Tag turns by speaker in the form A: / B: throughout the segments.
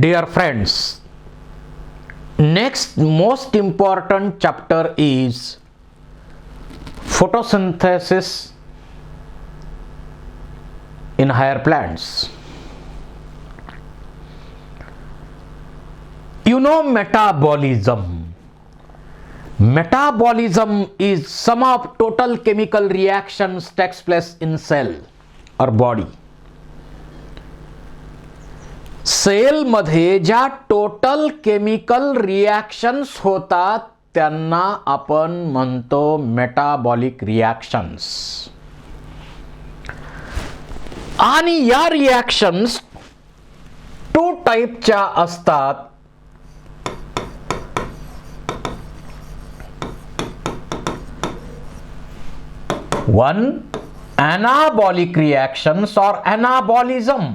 A: Dear friends, next most important chapter is photosynthesis in higher plants. You know metabolism. Metabolism is sum of total chemical reactions takes place in cell or body. Cell मध्ये ज्या total chemical reactions होतात त्यांना आपण म्हणतो metabolic reactions. आणि या reactions to टाईपच्या असतात. वन ॲनाबॉलिक रिॲक्शन्स और ॲनाबॉलिझम,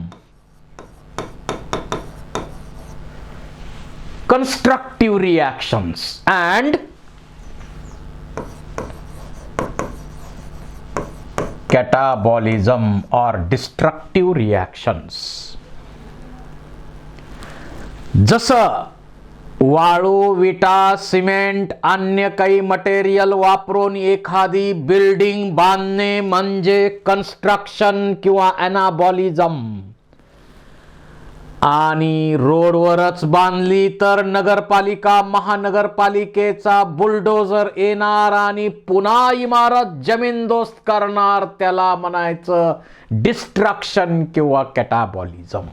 A: constructive reactions and catabolism or destructive reactions. जसं वाळू, विटा, सिमेंट अन्य काही मटेरियल वापरून एखादी बिल्डिंग बांधणे म्हणजे कन्स्ट्रक्शन किंवा ॲनाबॉलिझम. आणि रोडवरच बांधली तर नगरपालिका महानगरपालिकेचा बुलडोजर येणार आणि पुन्हा इमारत जमीनदोस्त करणार, त्याला म्हणायचं डिस्ट्रक्शन किंवा कॅटाबॉलिझम.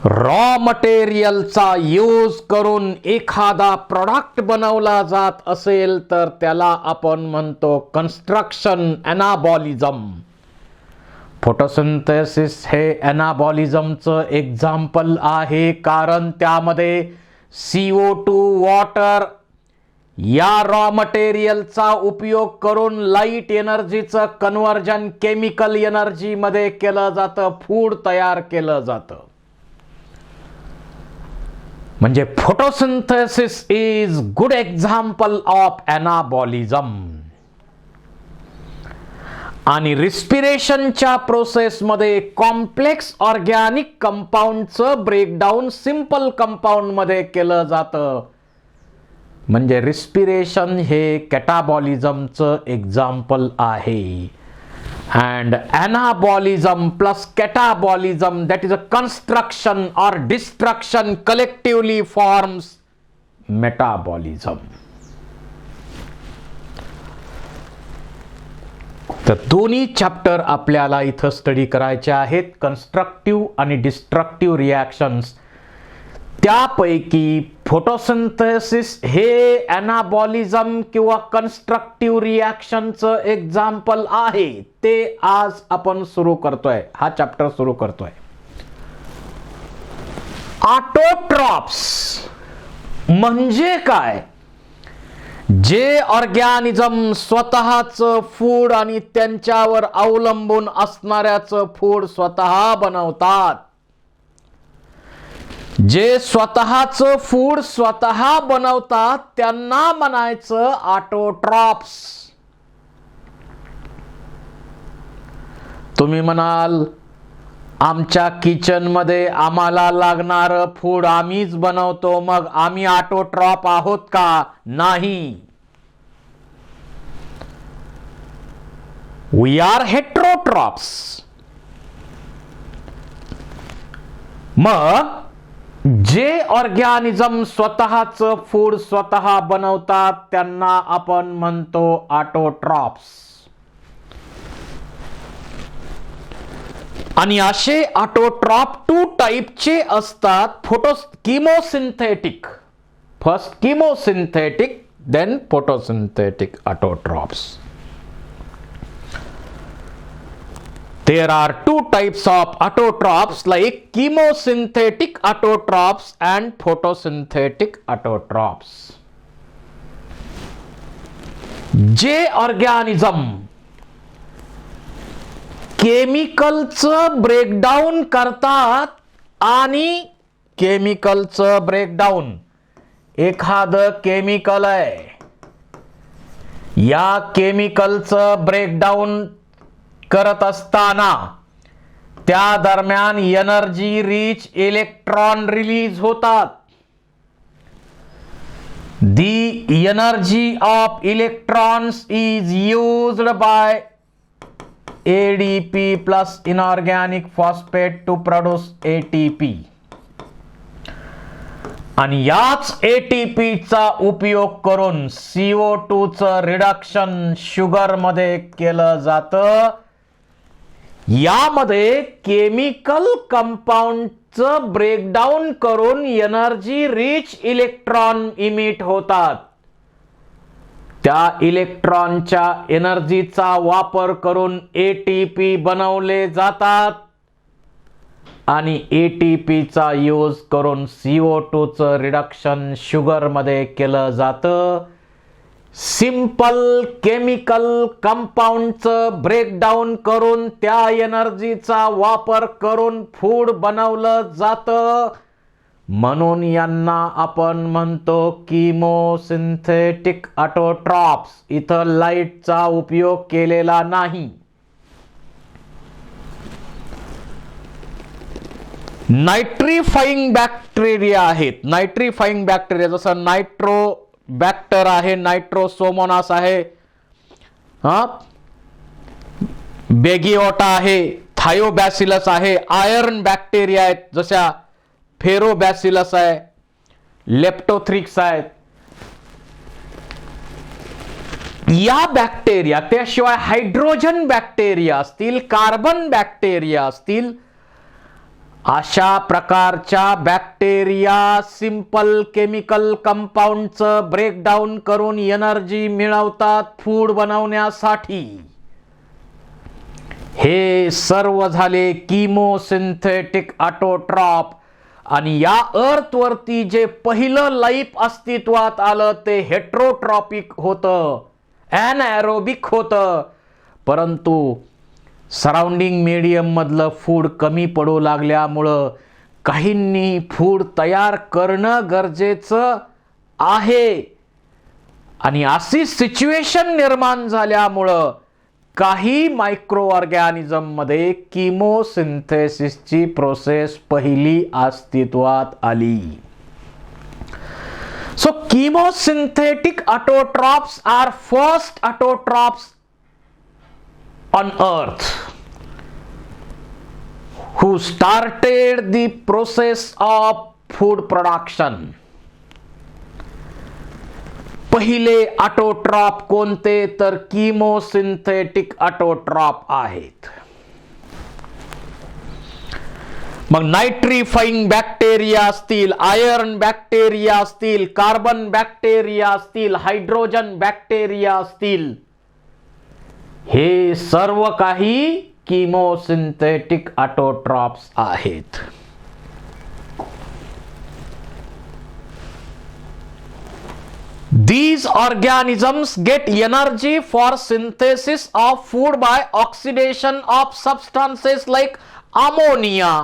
A: रॉ मटेरियलचा यूज करून एखादा प्रोडक्ट बनवला जात असेल तर त्याला आपण म्हणतो कन्स्ट्रक्शन ॲनाबॉलिझम. फोटोसिंथेसिस हे ॲनाबॉलिझमचं एक्झाम्पल आहे, कारण त्यामध्ये CO2 वॉटर या रॉ मटेरियलचा उपयोग करून लाईट एनर्जीचं कन्व्हर्जन केमिकल एनर्जीमध्ये केलं जातं, फूड तयार केलं जातं. म्हणजे photosynthesis is good example of anabolism. आणि रिस्पिरेशनच्या प्रोसेसमध्ये कॉम्प्लेक्स ऑर्गॅनिक कंपाऊंडचं ब्रेकडाऊन सिंपल कंपाऊंडमध्ये केलं जातं. म्हणजे रिस्पिरेशन हे कॅटाबॉलिझमचं एक्झाम्पल आहे. And anabolism plus catabolism that is a construction or destruction collectively forms metabolism. तर दोन्ही चॅप्टर आपल्याला इथं स्टडी करायचे आहेत, कन्स्ट्रक्टिव्ह आणि डिस्ट्रक्टिव्ह रिॲक्शन्स. त्यापैकी फोटोसिंथेसिस हे ॲनाबॉलिझम किंवा कन्स्ट्रक्टिव्ह रिॲक्शनचं एक्झाम्पल आहे. ते आज आपण सुरू करतोय, हा चॅप्टर सुरू करतोय. ऑटोट्रॉप्स म्हणजे काय? जे ऑर्गॅनिझम स्वतःचं फूड आणि त्यांच्यावर अवलंबून असणाऱ्याचं फूड स्वतः बनवतात. जे स्वतःचं फूड स्वतः बनवतात त्यांना म्हणायचं ऑटोट्रॉप्स. तुम्ही म्हणाल आमच्या किचनमध्ये आम्हाला लागणारं फूड आम्हीच बनवतो, मग आम्ही ऑटोट्रॉप आहोत का? नाही. We are heterotrophs. मग जे ऑर्गॅनिझम स्वतःचं फूड स्वतः बनवतात त्यांना आपण म्हणतो ऑटोट्रॉप्स. आणि असे ऑटोट्रॉप टू टाईपचे असतात. Chemosynthetic, first chemosynthetic then photosynthetic autotrophs. There are two types of autotrophs like chemosynthetic autotrophs and photosynthetic autotrophs. जे ऑर्गॅनिझम केमिकलचं ब्रेकडाऊन करतात आणि केमिकलचं ब्रेकडाऊन, एखादं केमिकल आहे, या केमिकलचं ब्रेकडाऊन करत असताना त्या दरम्यान एनर्जी रिच इलेक्ट्रॉन रिलीज होतात. The energy of electrons is used by ADP plus inorganic phosphate to produce ATP. आणि याच ATP चा उपयोग करून CO2 चं रिडक्शन शुगर मध्ये केलं जातं. यामध्ये केमिकल कंपाऊंडचं ब्रेकडाऊन करून एनर्जी रिच इलेक्ट्रॉन इमिट होतात. त्या इलेक्ट्रॉनच्या एनर्जीचा वापर करून ATP बनवले जातात आणि ATP चा यूज करून CO2 चं रिडक्शन शुगर मध्ये केलं जातं. सिंपल केमिकल कंपाऊंडचं ब्रेकडाऊन करून त्या एनर्जीचा वापर करून फूड बनवलं जातं. म्हणून यांना आपण म्हणतो किमोसिंथेटिक ऑटोट्रॉप्स. इथं लाईटचा उपयोग केलेला नाही. नायट्रीफाईंग बॅक्टेरिया आहेत. नायट्रीफाईंग बॅक्टेरिया जसं नायट्रो बॅक्टर आहे, नायट्रोसोमोनास आहे, बेगिओटा आहे, थायोबॅसिलस आहे, आयर्न बॅक्टेरिया आहेत जशा फेरोबॅसिलस आहे, लेप्टोथ्रिक्स आहेत. या बॅक्टेरिया त्याशिवाय हायड्रोजन बॅक्टेरिया असतील, कार्बन बॅक्टेरिया असतील, अशा प्रकारच्या बॅक्टेरिया सिंपल केमिकल कंपाऊंडचं ब्रेकडाऊन करून एनर्जी मिळवतात फूड बनवण्यासाठी. हे सर्व झाले किमोसिंथेटिक ऑटोट्रॉप. आणि या अर्थवरती जे पहिलं लाईफ अस्तित्वात आलं ते हेट्रोट्रॉपिक होतं, ॲनएरोबिक होतं. परंतु सराउंडिंग मीडियम मधलं फूड कमी पडू लागल्यामुळं काहींनी फूड तयार करणं गरजेचं आहे. आणि अशी सिच्युएशन निर्माण झाल्यामुळं काही मायक्रो ऑर्गॅनिझम मध्ये किमोसिंथेसिसची प्रोसेस पहिली अस्तित्वात आली. So chemosynthetic autotrophs are first autotrophs on earth who started the process of food production. पहिले ऑटोट्रॉप कोणते तर किमोसिंथेटिक ऑटोट्रॉप आहेत. मग नायट्रीफाईंग बॅक्टेरिया असतील, आयर्न बॅक्टेरिया असतील, कार्बन बॅक्टेरिया असतील, हायड्रोजन बॅक्टेरिया असतील, हे सर्व काही किमोसिंथेटिक ऑटोट्रॉप्स आहेत. These organisms get energy for synthesis of food by oxidation of substances like ammonia.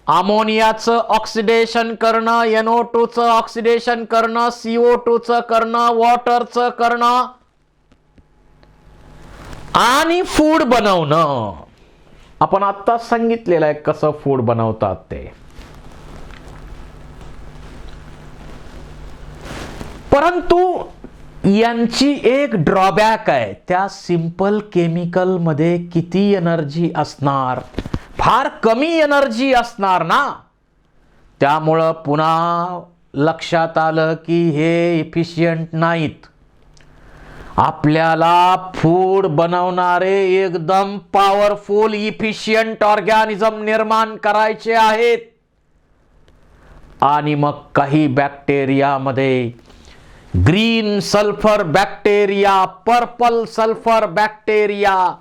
A: अमोनियाचं ऑक्सिडेशन करणं, NO2 चं ऑक्सिडेशन करणं, CO2 चं करणं, वॉटरचं करणं आणि फूड बनवणं. आपण आता सांगितलेलं आहे कसं फूड बनवतात ते. परंतु यांची एक ड्रॉबॅक आहे. त्या सिंपल केमिकल मध्ये किती एनर्जी असणार? फार कमी एनर्जी असणार ना. त्यामुळं पुन्हा लक्षात आलं की हे इफिशियंट नाहीत. आपल्याला फूड बनवणारे एकदम पॉवरफुल इफिशियंट ऑर्गॅनिझम निर्माण करायचे आहेत. आणि मग काही बॅक्टेरियामध्ये green sulphur bacteria, purple sulphur bacteria,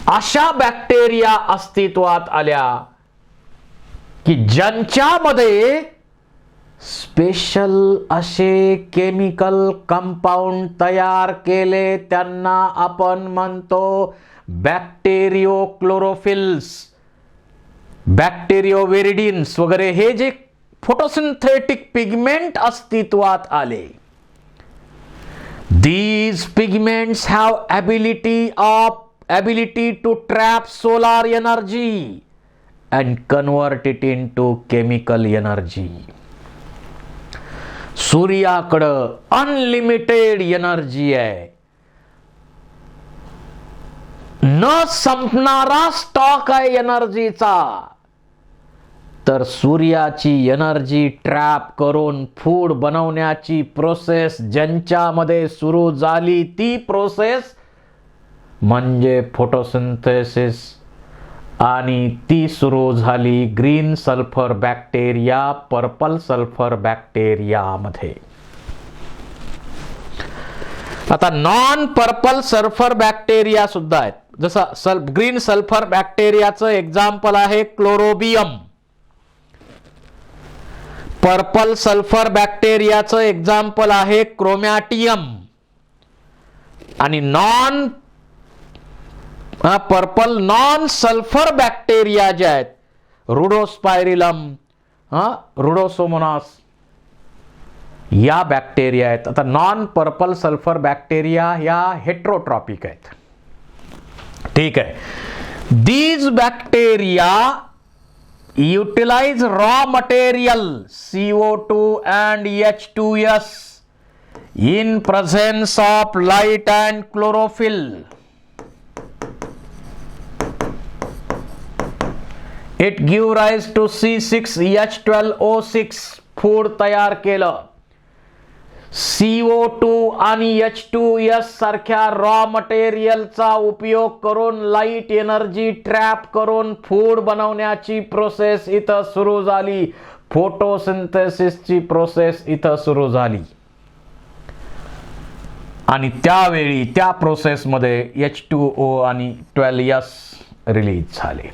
A: अशा बॅक्टेरिया अस्तित्वात आल्या की ज्यांच्यामध्ये स्पेशल असे केमिकल कंपाऊंड तयार केले. त्यांना आपण म्हणतो बॅक्टेरियोक्लोरोफिल्स, बॅक्टेरियोवेरिडिन्स वगैरे. हे जे फोटोसिंथेटिक पिगमेंट अस्तित्वात आले. These pigments have ability of ability to trap solar energy and convert it into chemical energy. सूर्याकडं अनलिमिटेड एनर्जी आहे, न संपणारा स्टॉक आहे एनर्जीचा. तर सूर्याची एनर्जी ट्रॅप करून फूड बनवण्याची प्रोसेस ज्यांच्यामध्ये सुरू झाली ती प्रोसेस म्हणजे फोटोसिंथेसिस, आणि ती सुरू झाली green sulphur bacteria, purple sulphur बॅक्टेरियामध्ये. आता नॉन पर्पल सल्फर बॅक्टेरिया सुद्धा आहेत. जसं ग्रीन सल्फर बॅक्टेरियाचं एक्झाम्पल आहे क्लोरोबियम. पर्पल सल्फर बॅक्टेरियाचं एक्झाम्पल आहे क्रोमॅटियम. आणि पर्पल नॉन सल्फर बॅक्टेरिया जे आहेत रुडोस्पायरिलम, रुडोसोमोनास, या बॅक्टेरिया आहेत. आता नॉन पर्पल सल्फर बॅक्टेरिया या हेट्रोट्रॉपिक आहेत. ठीक आहे. These bacteria utilize raw material CO2 and H2S in presence of light and chlorophyll. It give rise to C6H12O6 food तयार केलं. CO2 आणि H2S सारख्या रॉ मटेरियलचा उपयोग करून लाईट एनर्जी ट्रॅप करून फूड बनवण्याची प्रोसेस इथं सुरू झाली. फोटोसिंथेसिसची प्रोसेस इथं सुरू झाली. आणि त्यावेळी त्या प्रोसेसमध्ये H2O आणि 12S रिलीज झाले.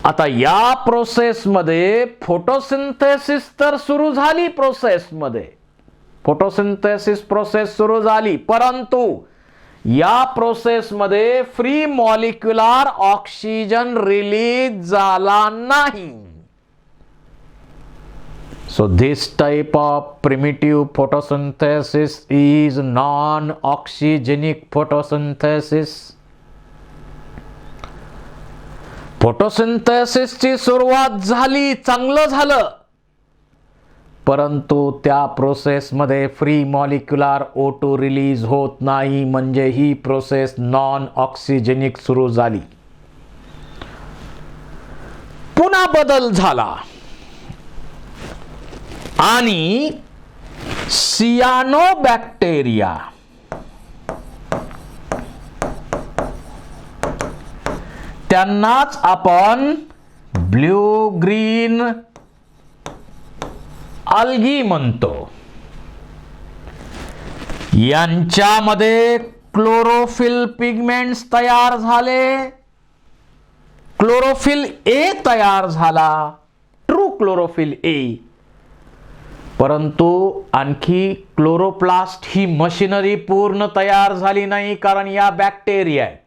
A: आता या प्रोसेसमध्ये फोटोसिंथेसिस तर सुरू झाली, फोटोसिंथेसिस प्रोसेस सुरू झाली, परंतु या प्रोसेसमध्ये फ्री मॉलिक्युलर ऑक्सिजन रिलीज झाला नाही. So this type of primitive photosynthesis is non oxygenic photosynthesis. फोटोसिंथेसिसची सुरुवात झाली, चांगलं झालं, परंतु त्या प्रोसेसमध्ये फ्री मॉलिक्युलर O2 रिलीज होत नाही, म्हणजे ही प्रोसेस नॉन ऑक्सिजेनिक सुरू झाली. पुन्हा बदल झाला आणि सियानोबॅक्टेरिया त्यांनाच आपण ब्ल्यू ग्रीन अल्गी म्हणतो. यांच्यामध्ये क्लोरोफिल पिगमेंट्स तयार झाले, क्लोरोफिल ए तयार झाला, ट्रू क्लोरोफिल ए. परंतु आणखी क्लोरोप्लास्ट ही मशिनरी पूर्ण तयार झाली नाही, कारण या बॅक्टेरिया आहेत.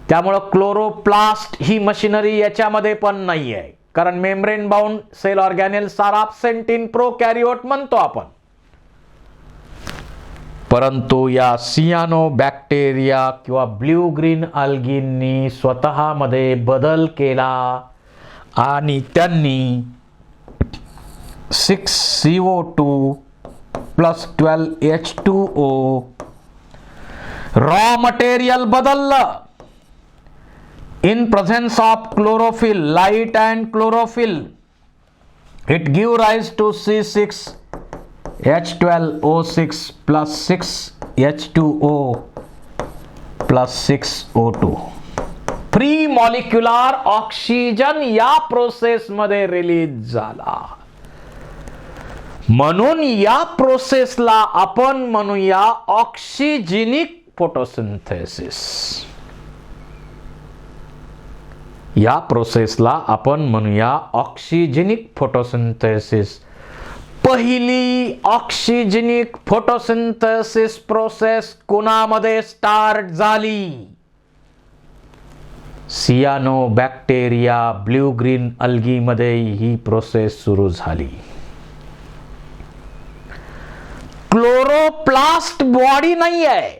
A: त्यामुळे क्लोरोप्लास्ट ही मशिनरी याच्यामध्ये पण नाही आहे, कारण membrane bound cell organelles are absent in prokaryote म्हणतो आपण. परंतु या सियानोबॅक्टेरिया किंवा ब्ल्यू ग्रीन अल्गींनी स्वतःमध्ये बदल केला आणि त्यांनी 6CO2 plus 12H2O raw material बदललं. In presence of chlorophyll, light and chlorophyll, it give rise to C6H12O6 plus 6H2O plus 6O2. Free molecular oxygen या प्रोसेस मध्ये रिलीज झाला. म्हणून या प्रोसेसला आपण म्हणूया ऑक्सिजेनिक फोटोसिंथेसिस. या प्रोसेसला आपण म्हणूया ऑक्सिजेनिक फोटोसिंथेसिस. पहिली ऑक्सिजेनिक फोटोसिंथेसिस प्रोसेस कोणामध्ये स्टार्ट झाली? सियानोबॅक्टेरिया ब्ल्यू ग्रीन अल्गी मध्ये ही प्रोसेस सुरू झाली. क्लोरोप्लास्ट बॉडी नाही आहे,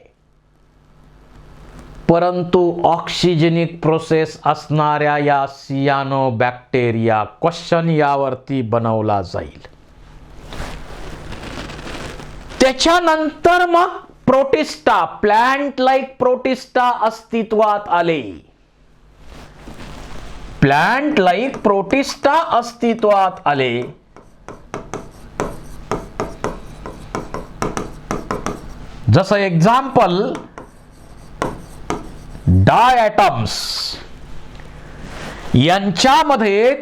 A: परंतु ऑक्सिजनिक प्रोसेस असणाऱ्या या सियानोबॅक्टेरिया क्वेश्चन यावरती बनवला जाईल. त्याच्यानंतर मग प्रोटिस्टा, प्लांट लाईक प्रोटिस्टा अस्तित्वात आले. प्लांट लाईक प्रोटिस्टा अस्तित्वात आले. जसं एक्झाम्पल डायटम्स, यांच्यामध्ये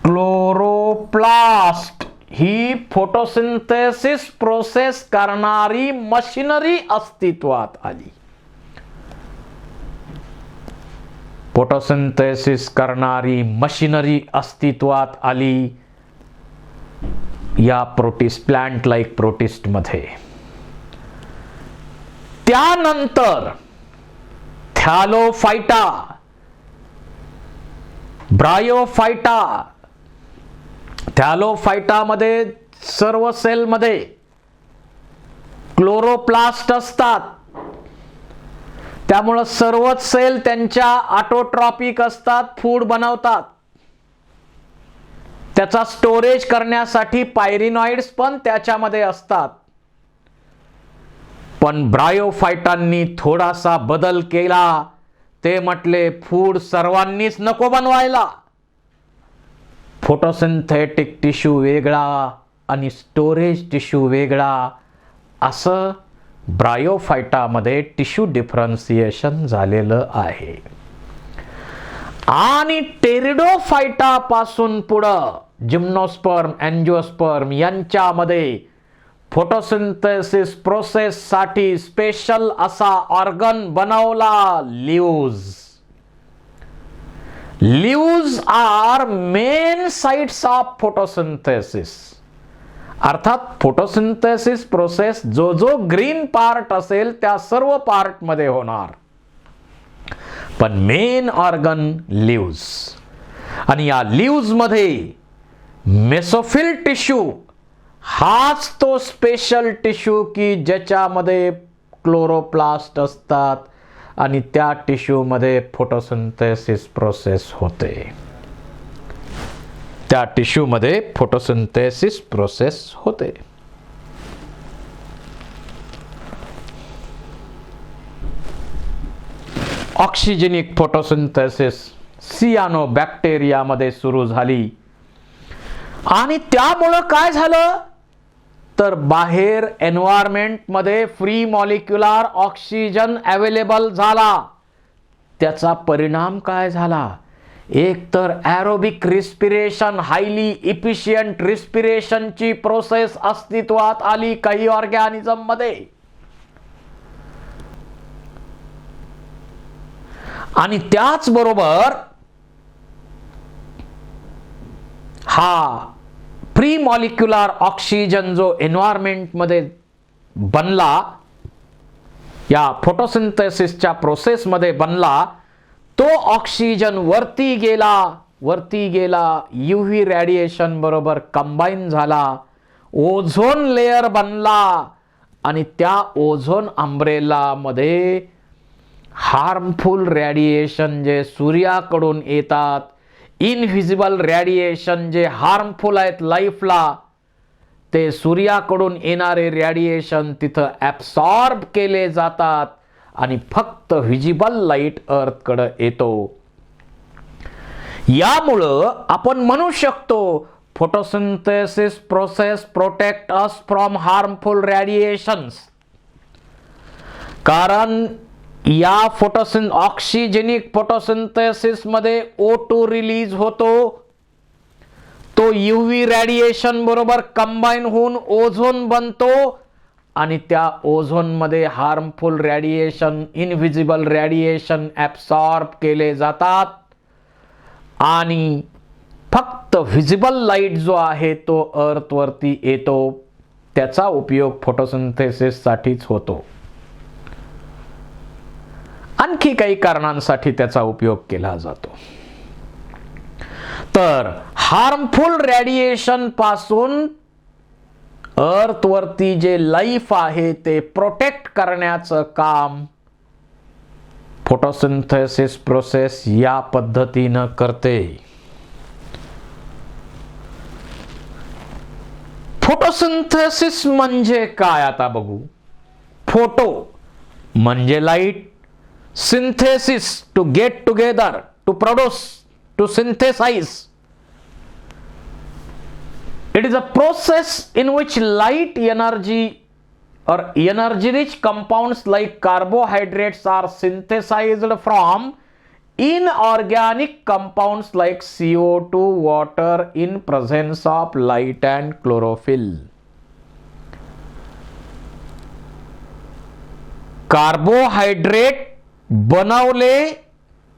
A: क्लोरोप्लास्ट ही फोटोसिंथेसिस प्रोसेस करणारी मशिनरी अस्तित्वात आली. फोटोसिंथेसिस करणारी मशिनरी अस्तित्वात आली या प्लांट लाईक प्रोटिस्ट मध्ये. त्यानंतर थॅलोफायटा, ब्रायोफायटा, थॅलोफायटा मध्ये सर्व सेल मध्ये क्लोरोप्लास्ट असतात. त्यामुळे सर्वच सेल त्यांच्या ऑटोट्रॉपिक असतात, फूड बनवतात. त्याचा स्टोरेज करण्यासाठी पायरिनॉइड्स पण त्याच्यामध्ये असतात. पण ब्रायोफायटांनी थोडासा बदल केला. ते म्हटले फूड सर्वांनीच नको बनवायला. फोटोसिंथेटिक टिश्यू वेगळा आणि स्टोरेज टिश्यू वेगळा, असं ब्रायोफायटामध्ये टिश्यू डिफरन्सिएशन झालेलं आहे. आणि टेरिडोफायटा पासून पुढं जिम्नोस्पर्म, एंजिओस्पर्म यांच्यामध्ये फोटोसिंथेसिस प्रोसेस साठी स्पेशल असा ऑर्गन बनवला, leaves. Leaves are main sites of photosynthesis. अर्थात फोटोसिंथेसिस प्रोसेस जो जो ग्रीन पार्ट असेल त्या सर्व पार्ट मध्ये होणार, पण मेन ऑर्गन लीव्ज. आणि या लीव्ज मध्ये मेसोफिल टिश्यू हाच तो स्पेशल टिश्यू की ज्याच्यामध्ये क्लोरोप्लास्ट असतात आणि त्या टिश्यू मध्ये फोटोसिंथेसिस प्रोसेस होते. त्या टिश्यू मध्ये फोटोसिंथेसिस प्रोसेस होते. ऑक्सिजनिक फोटोसिंथेसिस सियानोबॅक्टेरिया मध्ये सुरू झाली. आणि त्यामुळे काय झालं तर बाहेर एन्व्हायरमेंट मध्ये फ्री मॉलिक्युलर ऑक्सिजन अवेलेबल झाला. त्याचा परिणाम काय झाला? एक तर एरोबिक रिस्पिरेशन, हायली इफिशियंट रिस्पिरेशनची प्रोसेस अस्तित्वात आली काही ऑर्गॅनिझम मध्ये. आणि त्याचबरोबर हा प्री मॉलिक्युलर ऑक्सिजन जो एन्व्हायरमेंट मध्ये बनला, या फोटोसिंथेसिसच्या प्रोसेस मध्ये बनला, तो ऑक्सिजन वरती गेला यूव्ही रेडिएशन बरोबर कंबाईन झाला, ओझोन लेयर बनला. आणि त्या ओझोन अम्ब्रेला मध्ये हार्मफुल रेडिएशन जे सूर्याकडून येतात, इनव्हिजिबल रेडिएशन जे हार्मफुल आहेत लाईफला, ते सूर्याकडून येणारे रेडिएशन तिथं ॲब्सॉर्ब केले जातात आणि फक्त व्हिजिबल लाईट अर्थकडे येतो. यामुळं आपण म्हणू शकतो photosynthesis process protect us from harmful radiations. कारण या ऑक्सिजनिक फोटोसिंथेसिस मध्ये O2 रिलीज होतो. तो यूव्ही रेडिएशन बरोबर कंबाईन होऊन ओझोन बनतो आणि त्या ओझोन मध्ये harmful radiation, invisible radiation absorb केले जातात आणि फक्त व्हिजिबल लाईट जो आहे तो अर्थ वरती येतो. त्याचा उपयोग फोटोसिंथेसिस साठीच होतो. आणखी काही कारणांसाठी त्याचा उपयोग केला जातो. तर हार्मफुल रेडिएशन पासून अर्थ वरती जे लाईफ आहे ते प्रोटेक्ट करण्याचं काम फोटोसिंथेसिस प्रोसेस या पद्धतीनं करते. फोटोसिंथेसिस म्हणजे काय आता बघू. फोटो म्हणजे light, synthesis to get together, to produce, to synthesize. It is a process in which light energy or energy rich compounds like carbohydrates are synthesized from inorganic compounds like CO2, water in presence of light and chlorophyll. Carbohydrate बनवले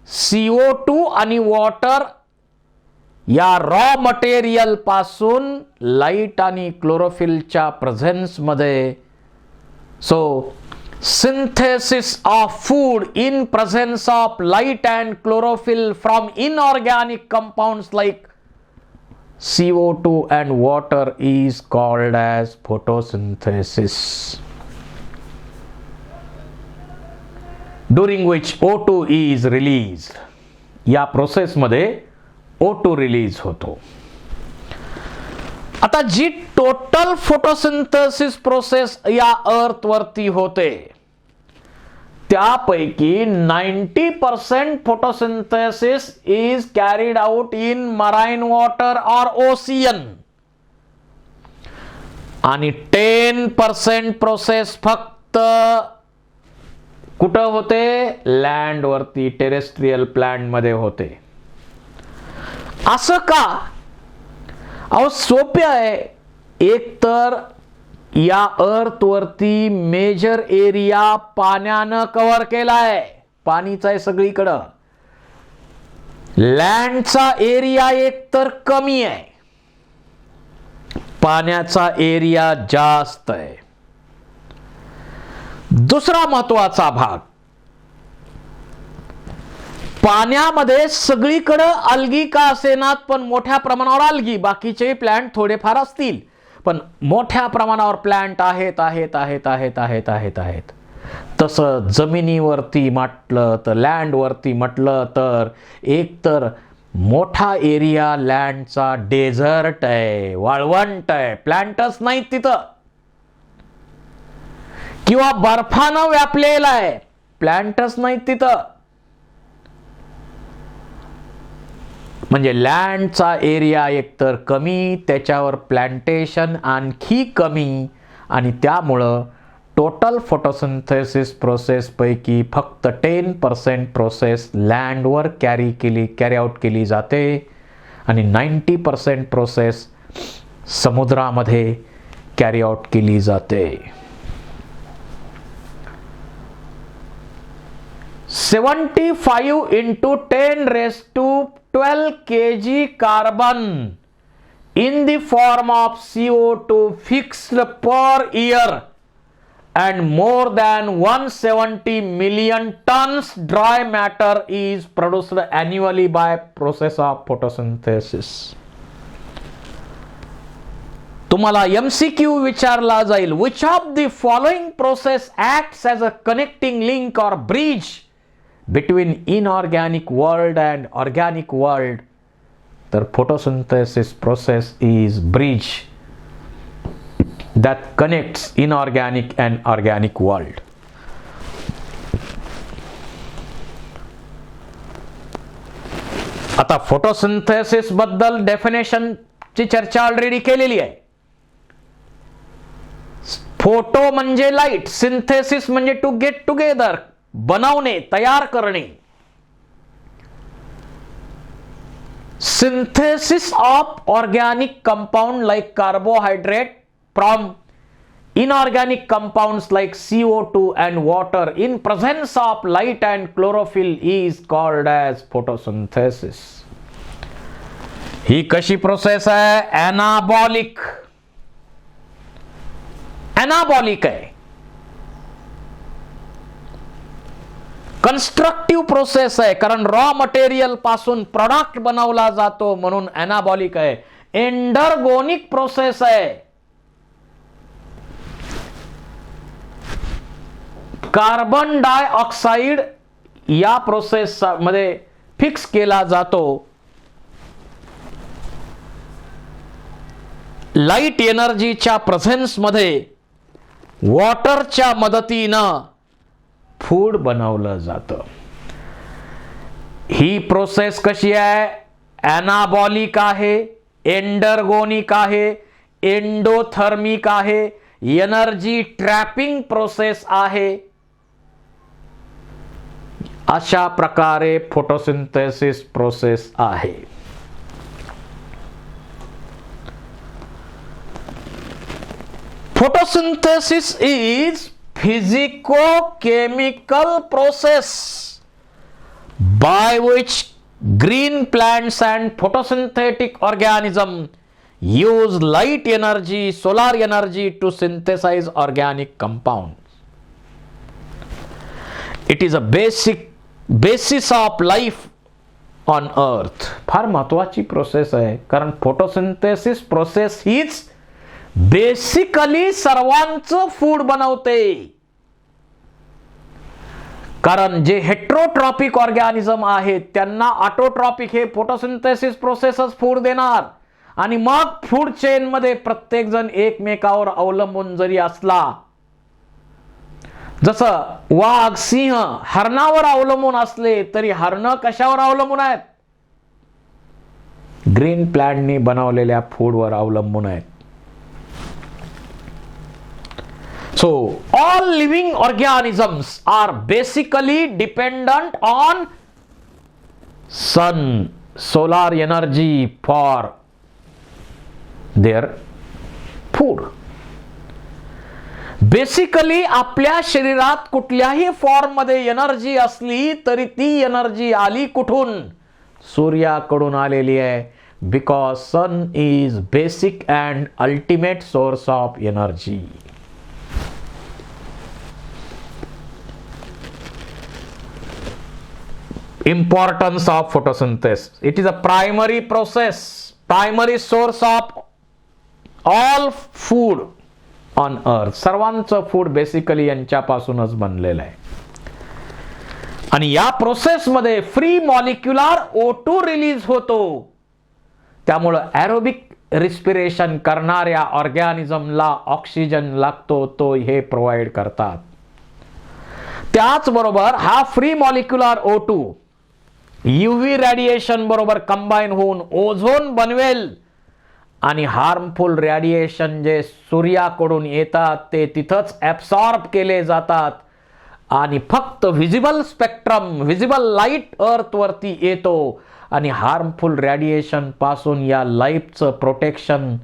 A: CO2 आणि water या raw material पासून light आणि क्लोरोफिलच्या presence मध्ये. So synthesis of food in presence of light and chlorophyll from inorganic compounds like CO2 and water is called as photosynthesis, during which O2 is released. या process मध्ये O2 release होतो. आता जी total photosynthesis process या अर्थ वरती होते त्यापैकी 90% photosynthesis is carried out in marine water और ओशियन आणि 10% प्रोसेस फक्त कुठं होते, लँड वरती, टेरेस्ट्रियल प्लॅंट मध्ये होते. असं का? अहो सोपे आहे. एक तर या अर्थ वरती मेजर एरिया पाण्यानं कव्हर केला आहे, पाणीच आहे सगळीकडं. लँडचा एरिया एक तर कमी आहे, पाण्याचा एरिया जास्त आहे. दुसरा महत्वाचा भाग, पाण्यामध्ये सगळीकडे अल्गी का असेनात पण मोठ्या प्रमाणावर अल्गी, बाकीचे प्लांट थोडेफार असतील पण मोठ्या प्रमाणावर प्लांट आहेत. तसं जमिनीवरती म्हटलं तर, लँड वरती म्हटलं तर, एक तर मोठा एरिया लँडचा डेझर्ट आहे, वाळवंट आहे, प्लांटच नाहीत तिथं. किंवा बर्फानं व्यापलेला आहे, प्लांटच नाहीत तिथं. म्हणजे लँडचा एरिया एकतर कमी, त्याच्यावर प्लांटेशन आणखी कमी आणि त्यामुळं टोटल फोटोसिंथेसिस प्रोसेस पैकी फक्त 10% प्रोसेस लँडवर कॅरी आउट केली जाते आणि 90% प्रोसेस समुद्रामध्ये कॅरी आउट केली जाते. 75 into 10⁻12 kg carbon in the form of CO2 fixed per year and more than 170 million tons dry matter is produced annually by process of photosynthesis. तुम्हाला MCQ विचारला जाईल, which of the following process acts as a connecting link or bridge between inorganic world and organic world? तर photosynthesis process is bridge that connects inorganic and organic world. आता photosynthesis बद्दल definition ची चर्चा already केलेली आहे. Photo म्हणजे light, synthesis म्हणजे to get together, बनवणे, तयार करणे. Synthesis of organic compound like carbohydrate from inorganic compounds like CO2 and water in presence of light and chlorophyll is called as photosynthesis. ही कशी प्रोसेस आहे? Anabolic. Anabolic आहे. Constructive process आहे, कारण raw material पासून product बनवला जातो म्हणून anabolic आहे. एंडरगोनिक प्रोसेस आहे. कार्बन डायऑक्साइड या प्रोसेस मध्ये फिक्स केला जातो. लाईट एनर्जीच्या प्रेझेन्स मध्ये वॉटरच्या मदतीनं फूड बनवलं जातं. ही प्रोसेस कशी आहे? ॲनाबॉलिक आहे, एंडरगोनिक आहे, एंडोथर्मिक आहे, एनर्जी ट्रॅपिंग प्रोसेस आहे. अशा प्रकारे फोटोसिंथेसिस प्रोसेस आहे. Photosynthesis is physico-chemical process by which green plants and photosynthetic organisms use light energy, solar energy to synthesize organic compounds. It is a basis of life on earth. फार महत्वाची process आहे, कारण photosynthesis process हीच basically सर्वांचं food बनवते. कारण जे heterotrophic organism आहेत त्यांना ऑटोट्रॉपिक हे फोटोसिंथेसिस प्रोसेसच फूड देणार. आणि मग फूड चेन मध्ये प्रत्येक जण एकमेकावर अवलंबून जरी असला, जसं वाघ, सिंह हरणावर अवलंबून असले तरी हरण कशावर अवलंबून आहेत? ग्रीन प्लांटनी बनवलेल्या फूडवर अवलंबून आहेत. So all living organisms are basically dependent on sun, solar energy for their food. Basically आपल्या शरीरात कुठल्याही फॉर्म मध्ये एनर्जी असली तरी ती एनर्जी आली कुठून? सूर्याकडून आलेली आहे. Because sun is basic and ultimate source of energy. Importance of photosynthesis. It is a primary process, primary source of all food on earth. सर्वांचं फूड बेसिकली यांच्यापासूनच बनलेलं आहे. आणि या प्रोसेस मध्ये फ्री मॉलिक्युलर O2 रिलीज होतो. त्यामुळे aerobic respiration करणाऱ्या ऑर्गॅनिझमला oxygen लागतो, तो हे प्रोव्हाइड करतात. त्याचबरोबर हा free molecular O2 UV radiation बरोबर कंबाईन होऊन ओझोन बनवेल. आणि हार्मफुल रेडिएशन जे सूर्याकडून येतात ते तिथंच ॲब्सॉर्ब केले जातात आणि फक्त व्हिजिबल स्पेक्ट्रम, व्हिजिबल लाईट अर्थ वरती येतो. आणि हार्मफुल रेडिएशन पासून या लाईफचं प्रोटेक्शन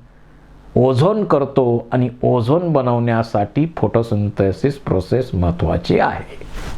A: ओझोन करतो. आणि ओझोन बनवण्यासाठी फोटोसिंथेसिस प्रोसेस महत्वाची आहे.